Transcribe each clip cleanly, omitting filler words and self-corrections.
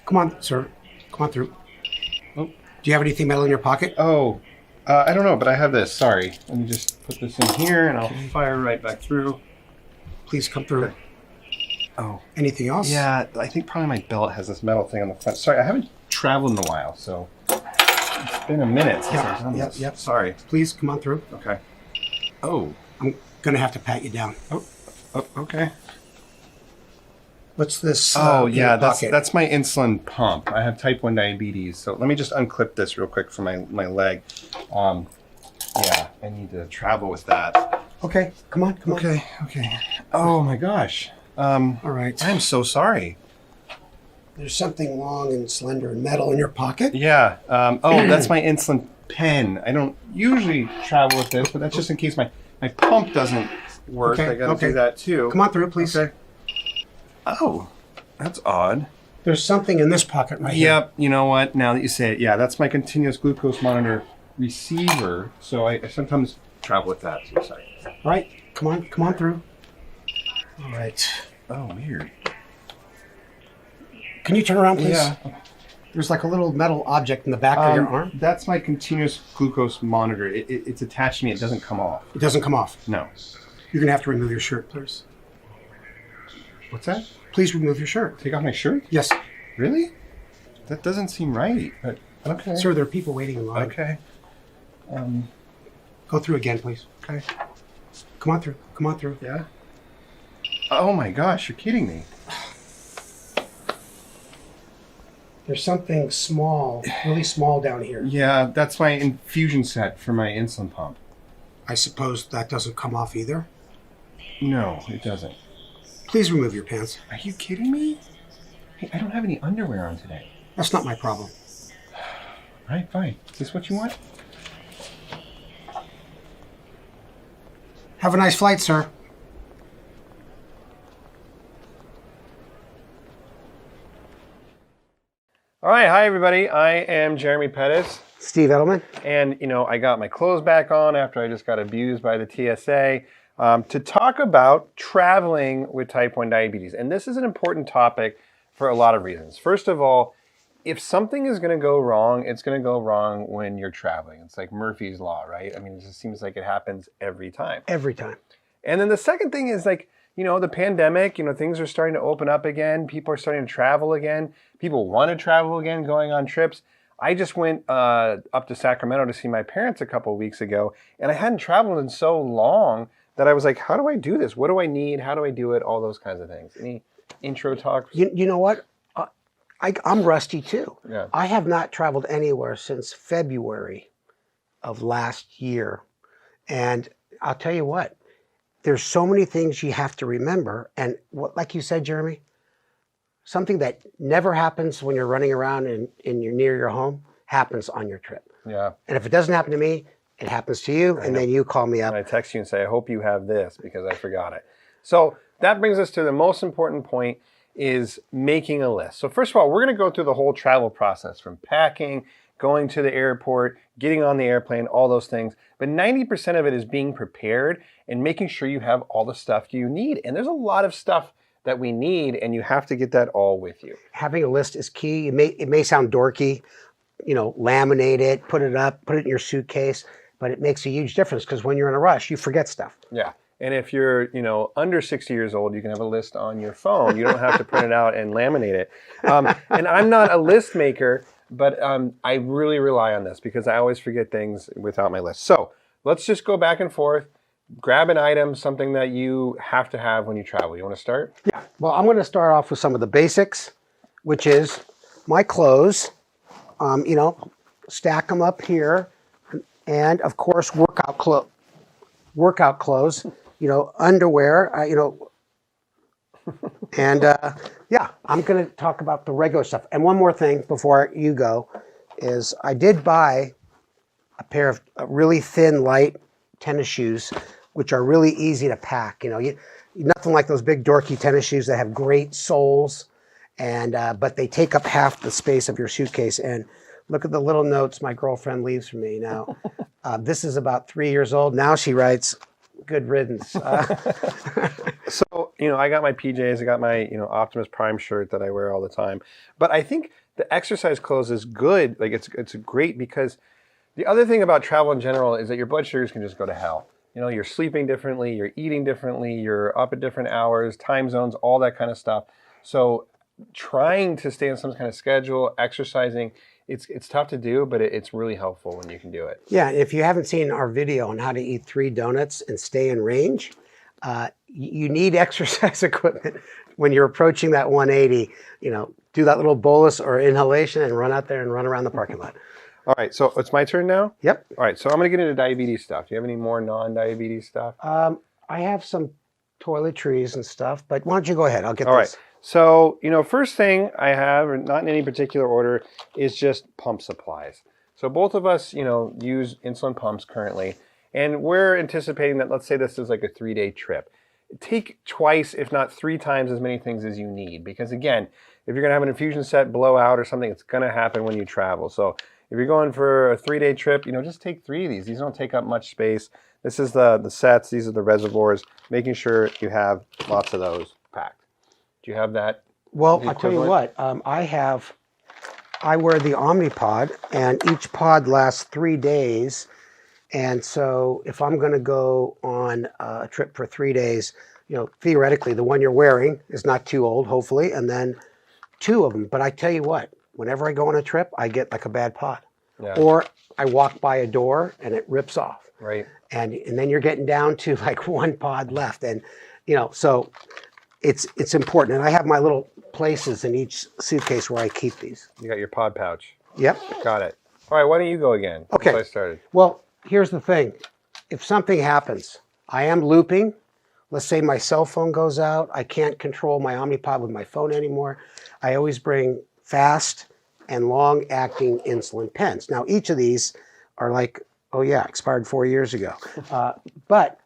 Come on, sir. Come on through. Oh. Do you have anything metal in your pocket? Oh, I don't know, but I have this. Sorry. Let me just put this in here, and I'll fire right back through. Please come through. Okay. Oh. Anything else? Yeah, I think probably my belt has this metal thing on the front. Sorry, I haven't traveled in a while, so it's been a minute since I've done this. Yep. Sorry. Please come on through. Okay. Oh. I'm going to have to pat you down. Oh, okay. What's this? Oh, in yeah, your pocket? that's my insulin pump. I have type 1 diabetes, so let me just unclip this real quick from my leg. Yeah, I need to travel with that. Okay, come on. Okay. Oh my gosh. All right. I'm so sorry. There's something long and slender and metal in your pocket. Yeah. Oh, that's my insulin pen. I don't usually travel with this, but that's just in case my pump doesn't work. Okay, I gotta okay. do that too. Come on through, please. Okay. Oh, that's odd. There's something in this pocket right here. Yep. You know what? Now that you say it, yeah, that's my continuous glucose monitor receiver. So I sometimes travel with that. So sorry. All right. Come on through. All right. Oh, weird. Can you turn around, please? Yeah. There's like a little metal object in the back of your arm. That's my continuous glucose monitor. It's attached to me. It doesn't come off. It doesn't come off. No. You're going to have to remove your shirt, please. What's that? Please remove your shirt. Take off my shirt? Yes. Really? That doesn't seem right. But okay. Sir, there are people waiting in line. Okay. Go through again, please. Okay. Come on through. Yeah. Oh my gosh, you're kidding me. There's something small, really small down here. Yeah, that's my infusion set for my insulin pump. I suppose that doesn't come off either. No, it doesn't. Please remove your pants. Are you kidding me? Hey, I don't have any underwear on today. That's not my problem. All right, fine. Is this what you want? Have a nice flight, sir. All right, hi everybody. I am Jeremy Pettus. Steve Edelman. And, I got my clothes back on after I just got abused by the TSA to talk about traveling with type 1 diabetes. And this is an important topic for a lot of reasons. First of all, if something is going to go wrong, it's going to go wrong when you're traveling. It's like Murphy's Law, right? I mean, it just seems like it happens every time. Every time. And then the second thing is the pandemic, things are starting to open up again. People are starting to travel again. People want to travel again, going on trips. I just went up to Sacramento to see my parents a couple of weeks ago, and I hadn't traveled in so long that I was like, how do I do this? What do I need? How do I do it? All those kinds of things. Any intro talk? You know what? I'm rusty too. Yeah. I have not traveled anywhere since February of last year. And I'll tell you what, there's so many things you have to remember. And like you said, Jeremy, something that never happens when you're running around and you're near your home happens on your trip. Yeah. And if it doesn't happen to me, it happens to you, and then you call me up. And I text you and say, I hope you have this because I forgot it. So that brings us to the most important point, is making a list. So first of all, we're going to go through the whole travel process, from packing, going to the airport, getting on the airplane, all those things. But 90% of it is being prepared and making sure you have all the stuff you need. And there's a lot of stuff that we need, and you have to get that all with you. Having a list is key. It may sound dorky, laminate it, put it in your suitcase, but it makes a huge difference because when you're in a rush, you forget stuff. Yeah. And if you're, under 60 years old, you can have a list on your phone. You don't have to print it out and laminate it. And I'm not a list maker, but I really rely on this because I always forget things without my list. So let's just go back and forth. Grab an item, something that you have to have when you travel. You want to start? Yeah. Well, I'm going to start off with some of the basics, which is my clothes. Stack them up here, and of course, workout clothes. Underwear. And yeah, I'm going to talk about the regular stuff. And one more thing before you go is I did buy a pair of really thin, light tennis shoes, which are really easy to pack. Nothing like those big dorky tennis shoes that have great soles, and but they take up half the space of your suitcase. And look at the little notes my girlfriend leaves for me now. This is about 3 years old. Now she writes, good riddance. So, I got my PJs, I got my, Optimus Prime shirt that I wear all the time. But I think the exercise clothes is good. Like it's great because the other thing about travel in general is that your blood sugars can just go to hell. You're sleeping differently, you're eating differently, you're up at different hours, time zones, all that kind of stuff. So trying to stay on some kind of schedule, exercising, it's tough to do, but it's really helpful when you can do it. Yeah, if you haven't seen our video on how to eat 3 donuts and stay in range, you need exercise equipment when you're approaching that 180. Do that little bolus or inhalation and run out there and run around the parking lot. All right, so it's my turn now? Yep. All right, so I'm going to get into diabetes stuff. Do you have any more non-diabetes stuff? I have some toiletries and stuff, but why don't you go ahead? I'll get All this. right. So, not in any particular order, is just pump supplies. So both of us, use insulin pumps currently, and we're anticipating that, let's say this is like a 3-day trip. Take twice, if not 3 times as many things as you need. Because again, if you're going to have an infusion set blow out or something, it's going to happen when you travel. So if you're going for a 3-day trip, just take 3 of these. These don't take up much space. This is the sets. These are the reservoirs. Making sure you have lots of those packed. Do you have that? Well, I'll tell you what. I wear the Omnipod, and each pod lasts 3 days. And so if I'm going to go on a trip for 3 days, theoretically, the one you're wearing is not too old, hopefully, and then 2 of them. But I tell you what, whenever I go on a trip, I get like a bad pod. Yeah. Or I walk by a door and it rips off. Right. And then you're getting down to like 1 pod left. And, so it's important. And I have my little places in each suitcase where I keep these. You got your pod pouch. Yep. Got it. All right, why don't you go again? Okay. Since I started. Well, here's the thing. If something happens, I am looping. Let's say my cell phone goes out. I can't control my Omnipod with my phone anymore. I always bring fast and long-acting insulin pens. Now, each of these are like, expired 4 years ago. But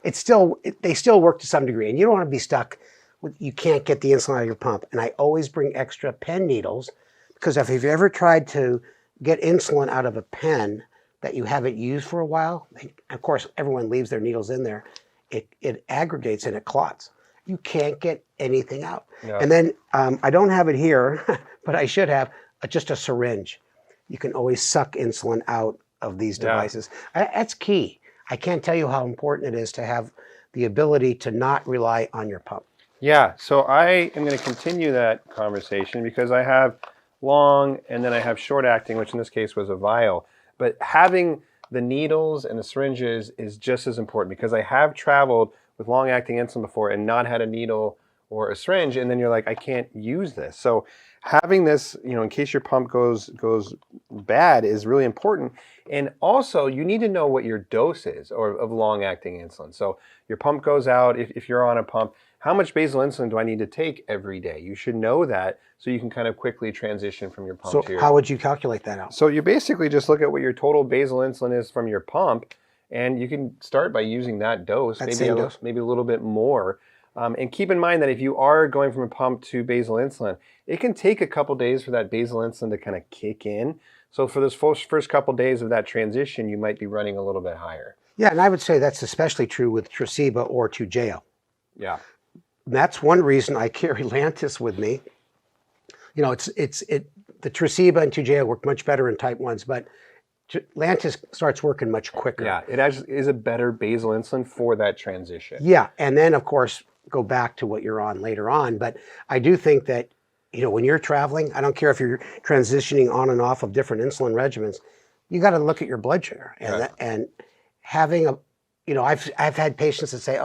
they still work to some degree. And you don't want to be stuck with, you can't get the insulin out of your pump. And I always bring extra pen needles because if you've ever tried to get insulin out of a pen that you haven't used for a while, of course, everyone leaves their needles in there, it aggregates and it clots. You can't get anything out. Yeah. And then I don't have it here, but I should have just a syringe. You can always suck insulin out of these devices. That's key. I can't tell you how important it is to have the ability to not rely on your pump. Yeah, so I am going to continue that conversation because I have long and then I have short acting, which in this case was a vial. But having the needles and the syringes is just as important because I have traveled with long acting insulin before and not had a needle or a syringe, and then you're like, I can't use this. So having this, in case your pump goes bad is really important. And also you need to know what your dose is of long acting insulin. So your pump goes out, if you're on a pump, how much basal insulin do I need to take every day? You should know that so you can kind of quickly transition from your pump to your... How would you calculate that out? So you basically just look at what your total basal insulin is from your pump, and you can start by using that dose, maybe a little bit more. And keep in mind that if you are going from a pump to basal insulin, it can take a couple days for that basal insulin to kind of kick in. So for those first couple days of that transition, you might be running a little bit higher. Yeah, and I would say that's especially true with Tresiba or Toujeo. Yeah. That's one reason I carry Lantus with me. The Tresiba and Toujeo work much better in type 1s, but Lantus starts working much quicker. Yeah, it actually is a better basal insulin for that transition. Yeah, and then of course go back to what you're on later on. But I do think that, when you're traveling, I don't care if you're transitioning on and off of different insulin regimens, you got to look at your blood sugar. And having I've had patients that say,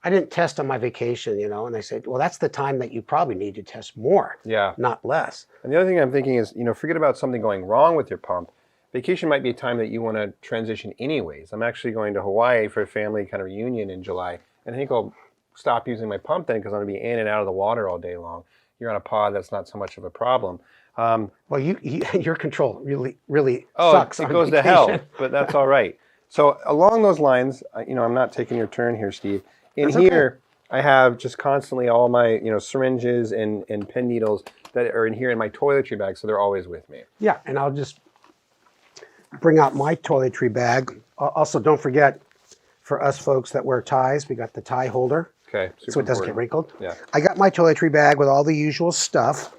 I didn't test on my vacation, and I said, well, that's the time that you probably need to test more, not less. And the other thing I'm thinking is, forget about something going wrong with your pump. Vacation might be a time that you want to transition anyways. I'm actually going to Hawaii for a family kind of reunion in July, and I think I'll stop using my pump then because I'm going to be in and out of the water all day long. You're on a pod, that's not so much of a problem. Well, your control really sucks. It goes to hell, but that's all right. So along those lines, I'm not taking your turn here, Steve. I have just constantly all my syringes and pen needles that are in here in my toiletry bag, so they're always with me. Yeah, and I'll just bring out my toiletry bag. Also, don't forget, for us folks that wear ties, we got the tie holder. Okay. so it doesn't get wrinkled. Yeah. I got my toiletry bag with all the usual stuff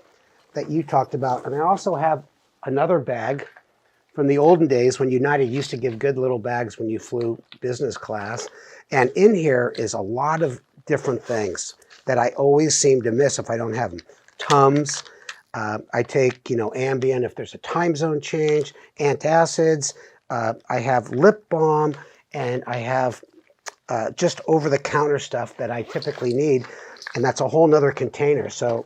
that you talked about. And I also have another bag from the olden days when United used to give good little bags when you flew business class. And in here is a lot of different things that I always seem to miss if I don't have them. Tums. I take, Ambien if there's a time zone change, antacids. I have lip balm, and I have just over-the-counter stuff that I typically need, and that's a whole nother container. So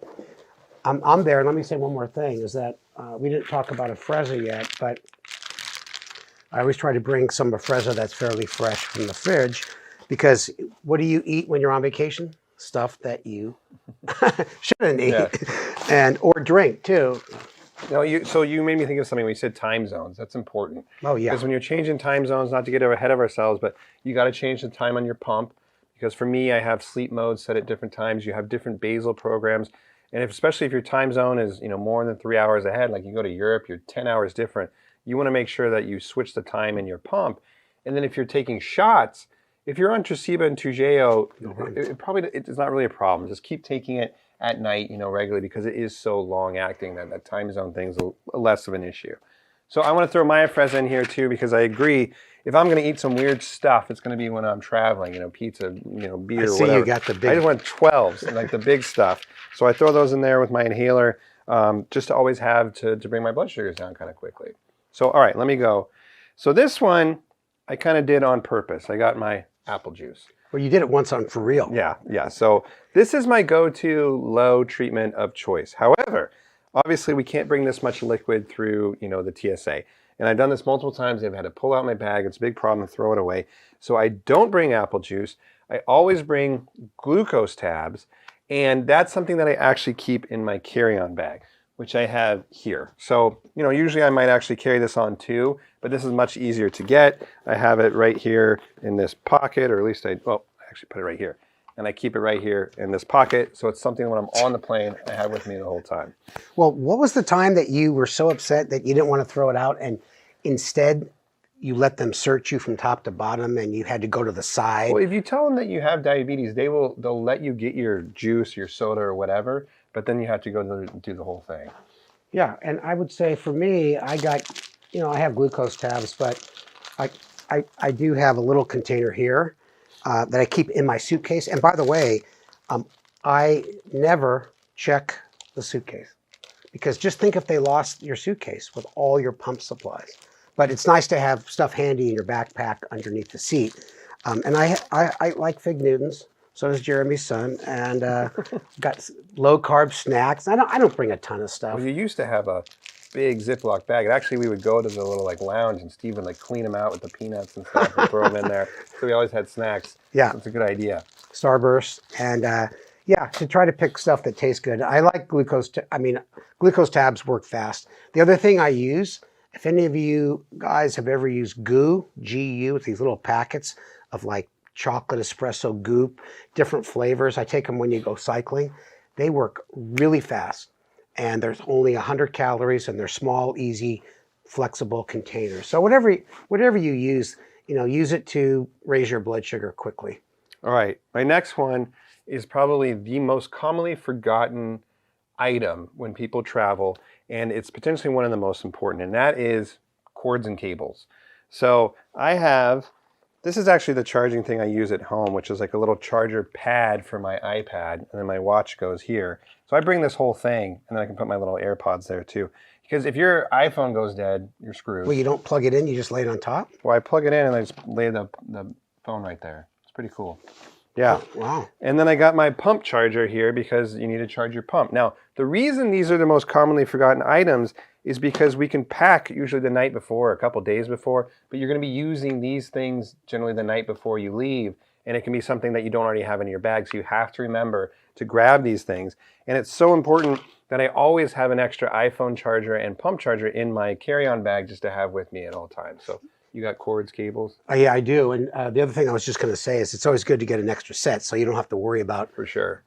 I'm there. Let me say one more thing, is that we didn't talk about a Frezza yet, but I always try to bring some of Frezza that's fairly fresh from the fridge, because what do you eat when you're on vacation? Stuff that you shouldn't eat, or drink too. No, so you made me think of something when you said time zones. That's important. Oh, yeah. Because when you're changing time zones, not to get ahead of ourselves, but you got to change the time on your pump. Because for me, I have sleep modes set at different times. You have different basal programs. And especially if your time zone is, more than 3 hours ahead, like you go to Europe, you're 10 hours different. You want to make sure that you switch the time in your pump. And then if you're taking shots, if you're on Tresiba and Toujeo, it's not really a problem. Just keep taking it at night, regularly, because it is so long acting that time zone thing's less of an issue. So I want to throw my Frezza in here too, because I agree. If I'm going to eat some weird stuff, it's going to be when I'm traveling, pizza, beer, I see whatever. you got the big. I just want 12s, like the big stuff. So I throw those in there with my inhaler, just to always have to bring my blood sugars down kind of quickly. So, all right, let me go. So this one, I kind of did on purpose. I got my apple juice. Well, you did it once on For Real. Yeah. So this is my go-to low treatment of choice. However, obviously we can't bring this much liquid through, the TSA. And I've done this multiple times. I've had to pull out my bag. It's a big problem to throw it away. So I don't bring apple juice. I always bring glucose tabs. And that's something that I actually keep in my carry-on bag, which I have here. So, usually I might actually carry this on too, but this is much easier to get. I have it right here in this pocket, or at least I actually put it right here. And I keep it right here in this pocket. So it's something when I'm on the plane, I have with me the whole time. Well, what was the time that you were so upset that you didn't want to throw it out, and instead you let them search you from top to bottom and you had to go to the side? Well, if you tell them that you have diabetes, they'll let you get your juice, your soda, or whatever, but then you have to go do the whole thing. Yeah, and I would say for me, I got, I have glucose tabs, but I do have a little container here that I keep in my suitcase. And by the way, I never check the suitcase, because just think if they lost your suitcase with all your pump supplies. But it's nice to have stuff handy in your backpack underneath the seat. And I like Fig Newtons. So does Jeremy's son, and got low carb snacks. I don't bring a ton of stuff. Well, you used to have a big Ziploc bag. And actually, we would go to the little lounge, and Steve would clean them out with the peanuts and stuff and throw them in there. So we always had snacks. Yeah, it's a good idea. Starburst, and to try to pick stuff that tastes good. I like glucose. Glucose tabs work fast. The other thing I use, if any of you guys have ever used GU, G-U, it's these little packets of chocolate espresso goop, different flavors. I take them when you go cycling. They work really fast, and there's only 100 calories, and they're small, easy, flexible containers. So whatever you use, use it to raise your blood sugar quickly. All right, my next one is probably the most commonly forgotten item when people travel, and it's potentially one of the most important, and that is cords and cables. So this is actually the charging thing I use at home, which is a little charger pad for my iPad, and then my watch goes here. So I bring this whole thing, and then I can put my little AirPods there too. Because if your iPhone goes dead, you're screwed. Well, you don't plug it in, you just lay it on top? Well, I plug it in and I just lay the phone right there. It's pretty cool. Yeah. Oh, wow. And then I got my pump charger here because you need to charge your pump. Now, the reason these are the most commonly forgotten items is because we can pack usually the night before, a couple days before, but you're going to be using these things generally the night before you leave, and it can be something that you don't already have in your bag, so you have to remember to grab these things. And it's so important that I always have an extra iPhone charger and pump charger in my carry-on bag just to have with me at all times. So you got cords, cables? Yeah, I do. And the other thing I was just going to say is it's always good to get an extra set so you don't have to worry about, for sure,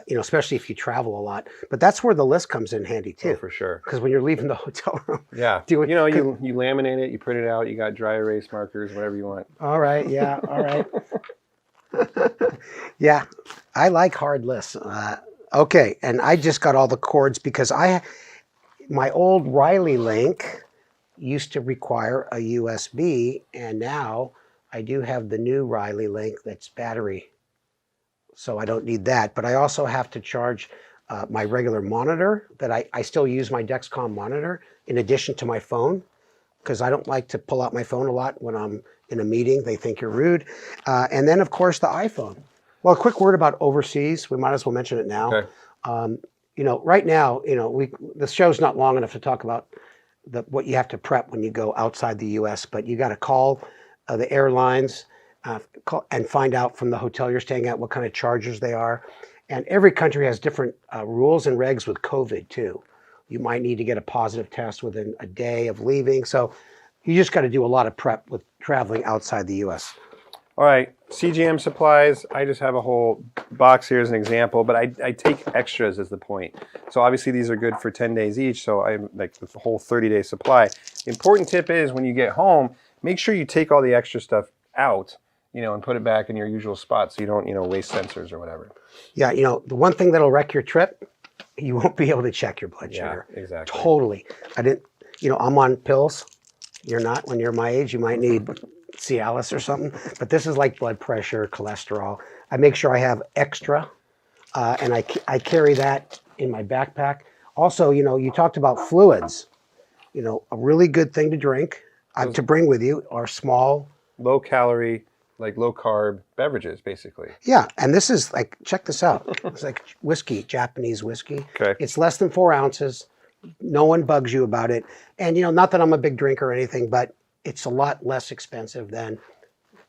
especially if you travel a lot. But that's where the list comes in handy too. Oh, for sure. Because when you're leaving the hotel room. Yeah. You laminate it, you print it out, you got dry erase markers, whatever you want. All right. Yeah. All right. Yeah, I like hard lists. Okay, and I just got all the cords because my old Riley link used to require a USB, and now I do have the new Riley link that's battery, so I don't need that. But I also have to charge my regular monitor that I still use my Dexcom monitor in addition to my phone, because I don't like to pull out my phone a lot when I'm in a meeting. They think you're rude. And then, of course, the iPhone. Well, a quick word about overseas. We might as well mention it now. Okay. Right now, the show's not long enough to talk about what you have to prep when you go outside the U.S., but you got to call the airlines and find out from the hotel you're staying at what kind of chargers they are. And every country has different rules and regs with COVID, too. You might need to get a positive test within a day of leaving. So you just got to do a lot of prep with traveling outside the U.S. All right, CGM supplies, I just have a whole box here as an example, but I take extras as the point. So obviously these are good for 10 days each, so I'm like the whole 30-day supply. The important tip is when you get home, make sure you take all the extra stuff out, and put it back in your usual spot so you don't, waste sensors or whatever. Yeah, the one thing that'll wreck your trip, you won't be able to check your blood sugar. Yeah, exactly. Totally. I'm on pills. You're not. When you're my age, you might need Cialis or something. But this is like blood pressure, cholesterol. I make sure I have extra, and I carry that in my backpack. Also, you talked about fluids. A really good thing to drink, to bring with you are small, low calorie, like low carb beverages, basically. Yeah, and this is like, check this out. It's like whiskey, Japanese whiskey. Okay. It's less than 4 ounces. No one bugs you about it. And, not that I'm a big drinker or anything, but it's a lot less expensive than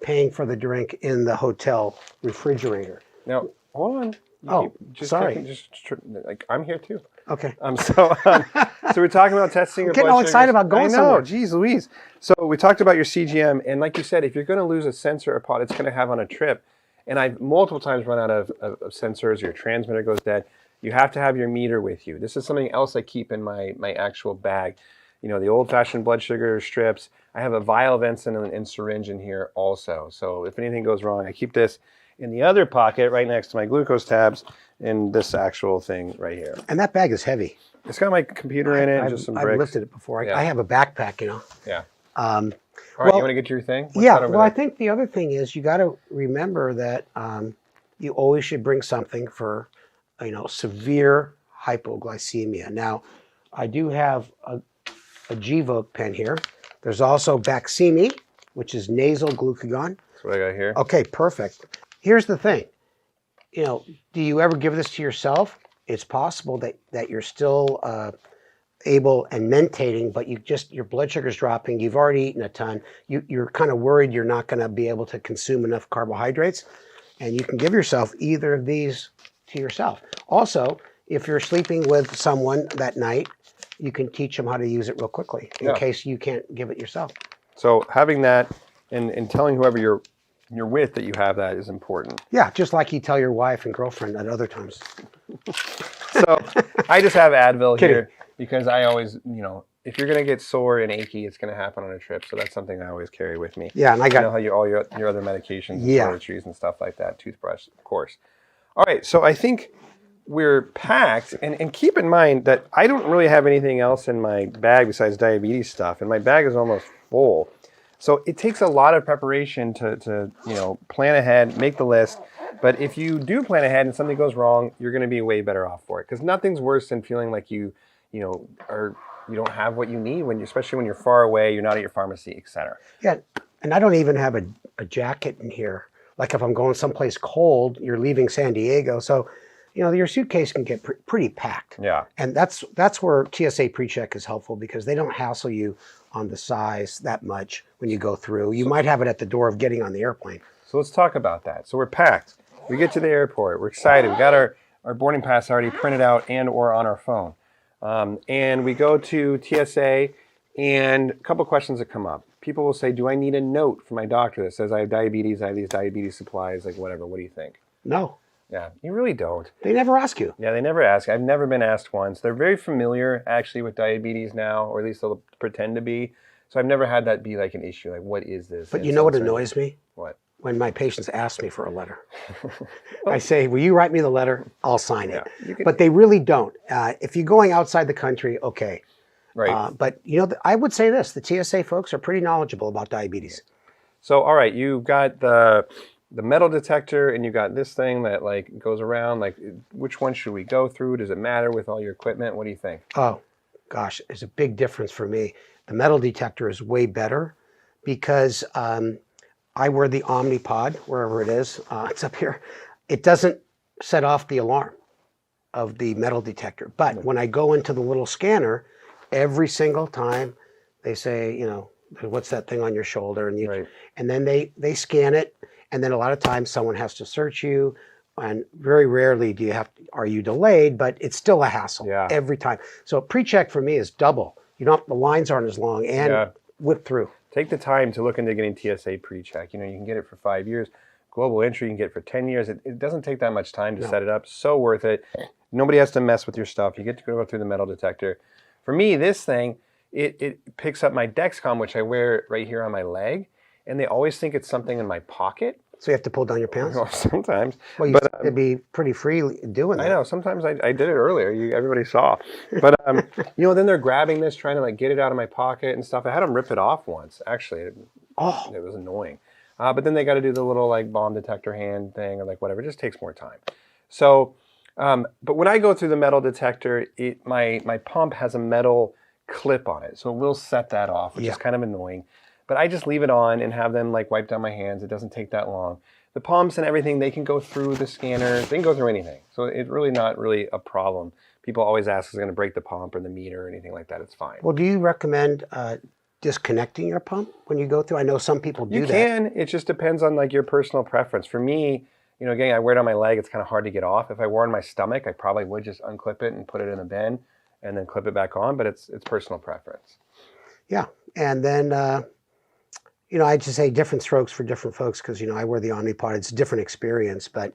paying for the drink in the hotel refrigerator. Now, hold on. Sorry. I'm here too. Okay. So we're talking about testing your blood getting all sugars. excited about going somewhere. I know, geez Louise. So we talked about your CGM, and like you said, if you're going to lose a sensor or pod, it's going to have on a trip. And I've multiple times run out of sensors, your transmitter goes dead. You have to have your meter with you. This is something else I keep in my actual bag. The old-fashioned blood sugar strips. I have a vial of insulin and syringe in here also. So if anything goes wrong, I keep this in the other pocket right next to my glucose tabs and this actual thing right here. And that bag is heavy. It's got my computer in it and just some bricks. I've lifted it before. Yeah. I have a backpack, Yeah. All right, you want to get your thing? What's yeah, well, I think the other thing is you got to remember that you always should bring something for, severe hypoglycemia. Now, I do have a Gvoke pen here. There's also Baqsimi, which is nasal glucagon. That's what I got here. Okay, perfect. Here's the thing. Do you ever give this to yourself? It's possible that you're still able and mentating, but your blood sugar's dropping. You've already eaten a ton. You're kind of worried you're not going to be able to consume enough carbohydrates, and you can give yourself either of these to yourself. Also, if you're sleeping with someone that night, you can teach them how to use it real quickly in case you can't give it yourself. So having that and telling whoever you're with that you have that is important. Yeah, just like you tell your wife and girlfriend at other times. So I just have Advil here because I always, if you're going to get sore and achy, it's going to happen on a trip. So that's something I always carry with me. Yeah, and I got how all your other medications, toiletries and stuff like that, toothbrush, of course. All right, so I think we're packed, and keep in mind that I don't really have anything else in my bag besides diabetes stuff, and my bag is almost full. So it takes a lot of preparation to plan ahead, make the list. But if you do plan ahead and something goes wrong, you're going to be way better off for it. Because nothing's worse than feeling like you don't have what you need especially when you're far away, you're not at your pharmacy, etc. Yeah, and I don't even have a jacket in here. Like if I'm going someplace cold, you're leaving San Diego, so your suitcase can get pretty packed. Yeah, and that's where TSA PreCheck is helpful because they don't hassle you on the size that much when you go through. You might have it at the door of getting on the airplane. So let's talk about that. So we're packed. We get to the airport. We're excited. We got our boarding pass already printed out and or on our phone. And we go to TSA, and a couple questions that come up. People will say, do I need a note from my doctor that says I have diabetes, I have these diabetes supplies, like whatever. What do you think? No. Yeah, you really don't. They never ask you. Yeah, they never ask. I've never been asked once. They're very familiar, actually, with diabetes now, or at least they'll pretend to be. So I've never had that be like an issue. Like, what is this? But you know what annoys me? What? when my patients ask me for a letter. I say, will you write me the letter? I'll sign it. Yeah, But they really don't. If you're going outside the country, okay. Right. But you know, I would say this: the TSA folks are pretty knowledgeable about diabetes. So, all right, you've got the metal detector, and you got this thing that like goes around. Like, which one should we go through? Does it matter with all your equipment? What do you think? Oh, gosh, there's a big difference for me. The metal detector is way better because I wear the Omnipod, wherever it is. It's up here. It doesn't set off the alarm of the metal detector. But when I go into the little scanner, every single time they say, you know, what's that thing on your shoulder? And you, and then they scan it. And then a lot of times someone has to search you. And very rarely do you have, are you delayed, but it's still a hassle every time. So pre-check for me is double. You don't, the lines aren't as long and whip through. Take the time to look into getting TSA pre-check. You know, you can get it for 5 years. Global entry, you can get it for 10 years. It doesn't take that much time to set it up. So worth it. Nobody has to mess with your stuff. You get to go through the metal detector. For me, this thing, it picks up my Dexcom, which I wear right here on my leg. And they always think it's something in my pocket. So you have to pull down your pants? Well, sometimes. Well, it'd be pretty free doing that. I know. Sometimes I did it earlier. Everybody saw. But, you know, then they're grabbing this, trying to like get it out of my pocket and stuff. I had them rip it off once, actually. It was annoying. But then they got to do the little like bomb detector hand thing or like whatever. It just takes more time. So, but when I go through the metal detector, my pump has a metal clip on it. So it will set that off, which is kind of annoying. But I just leave it on and have them like wipe down my hands. It doesn't take that long. The pumps and everything, they can go through the scanner. They can go through anything. So it's really not really a problem. People always ask, is it going to break the pump or the meter or anything like that? It's fine. Well, do you recommend disconnecting your pump when you go through? I know some people do that. You can. It just depends on like your personal preference. For me, you know, again, I wear it on my leg. It's kind of hard to get off. If I wore it on my stomach, I probably would just unclip it and put it in a bin and then clip it back on. But it's personal preference. Yeah. And then... you know, I just say different strokes for different folks because, you know, I wear the Omnipod. It's a different experience. But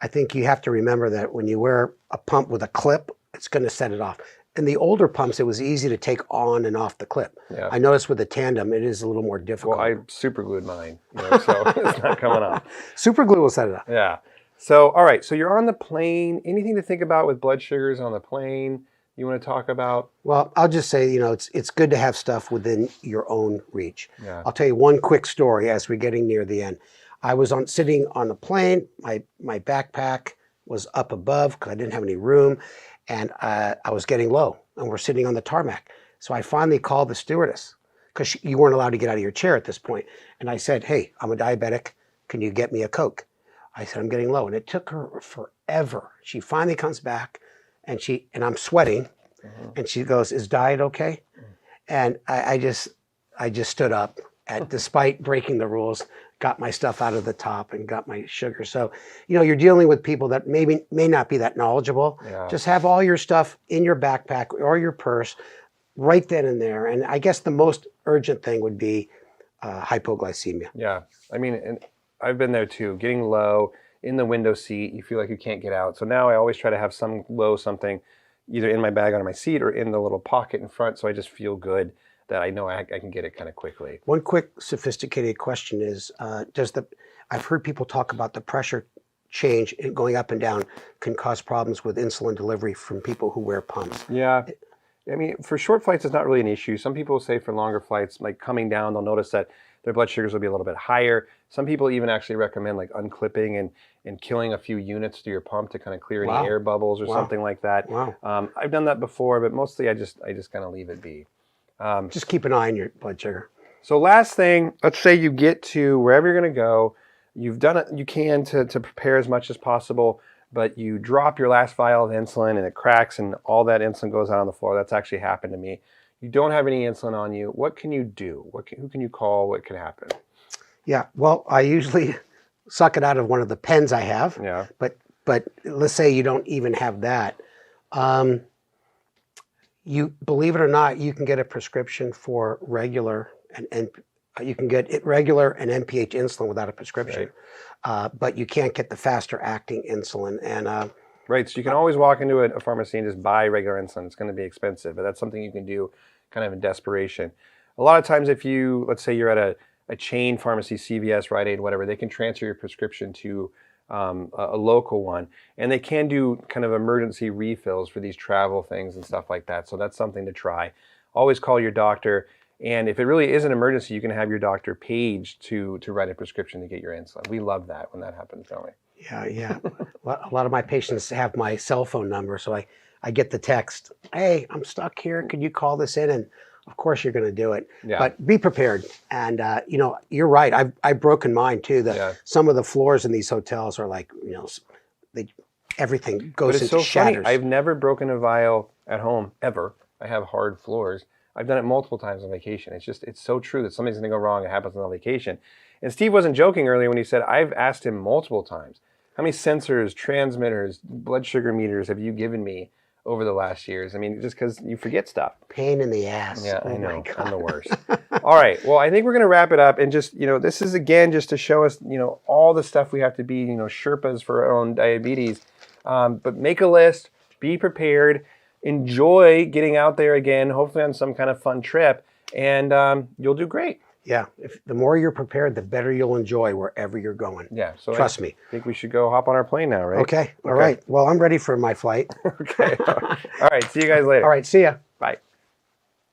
I think you have to remember that when you wear a pump with a clip, it's going to set it off. In the older pumps, it was easy to take on and off the clip. Yeah. I noticed with the tandem, it is a little more difficult. Well, I super glued mine, you know, so it's not coming off. Super glue will set it off. Yeah. So, all right. So you're on the plane. Anything to think about with blood sugars on the plane you want to talk about? Well, I'll just say, you know, it's good to have stuff within your own reach. Yeah. I'll tell you one quick story as we're getting near the end. I was sitting on the plane. My backpack was up above because I didn't have any room, and I was getting low, and we're sitting on the tarmac. So I finally called the stewardess because you weren't allowed to get out of your chair at this point. And I said, hey, I'm a diabetic. Can you get me a Coke? I said, I'm getting low. And it took her forever. She finally comes back. And I'm sweating, and she goes, "Is diet okay?" And I just stood up, despite breaking the rules, got my stuff out of the top and got my sugar. So, you know, you're dealing with people that may not be that knowledgeable. Yeah. Just have all your stuff in your backpack or your purse, right then and there. And I guess the most urgent thing would be hypoglycemia. Yeah, I mean, and I've been there too, getting low. In the window seat, you feel like you can't get out. So now I always try to have something either in my bag under my seat or in the little pocket in front, so I just feel good that I know I can get it kind of quickly. One quick sophisticated question is, I've heard people talk about the pressure change in going up and down can cause problems with insulin delivery from people who wear pumps. Yeah. I mean, for short flights, it's not really an issue. Some people say for longer flights, like coming down, they'll notice that their blood sugars will be a little bit higher. Some people even actually recommend like unclipping and killing a few units to your pump to kind of clear any air bubbles or something like that. Wow. I've done that before, but mostly I just kind of leave it be. Just keep an eye on your blood sugar. So last thing, let's say you get to wherever you're going to go. You've done it. You can to prepare as much as possible, but you drop your last vial of insulin and it cracks and all that insulin goes out on the floor. That's actually happened to me. You don't have any insulin on you. What can you do? Who can you call? What can happen? Yeah, well, I usually suck it out of one of the pens I have. Yeah. But let's say you don't even have that. You believe it or not, you can get a prescription for regular and you can get it regular and NPH insulin without a prescription. Right. But you can't get the faster acting insulin. And right, so you can always walk into a pharmacy and just buy regular insulin. It's going to be expensive, but that's something you can do kind of in desperation. A lot of times if let's say you're at a chain pharmacy, CVS, Rite Aid, whatever, they can transfer your prescription to a local one, and they can do kind of emergency refills for these travel things and stuff like that. So that's something to try. Always call your doctor, and if it really is an emergency, you can have your doctor paged to write a prescription to get your insulin. We love that when that happens, don't we? Yeah. A lot of my patients have my cell phone number, so I get the text, hey, I'm stuck here. Could you call this in? And of course you're going to do it. Yeah. But be prepared. And, you're right. I've broken mine too. Some of the floors in these hotels are like, everything goes into shatters. Funny. I've never broken a vial at home, ever. I have hard floors. I've done it multiple times on vacation. It's so true that something's going to go wrong. It happens on vacation. And Steve wasn't joking earlier when he said, I've asked him multiple times, how many sensors, transmitters, blood sugar meters have you given me over the last years? I mean, just because you forget stuff. Pain in the ass. Yeah, Oh I know. my God. I'm the worst. All right. Well, I think we're going to wrap it up. And just, this is, again, just to show us, all the stuff we have to be, Sherpas for our own diabetes. But make a list. Be prepared. Enjoy getting out there again, hopefully on some kind of fun trip. And you'll do great. Yeah. The more you're prepared, the better you'll enjoy wherever you're going. Yeah. So Trust me. I think we should go hop on our plane now, right? Okay. All right. Well, I'm ready for my flight. Okay. All right. See you guys later. All right. See ya. Bye.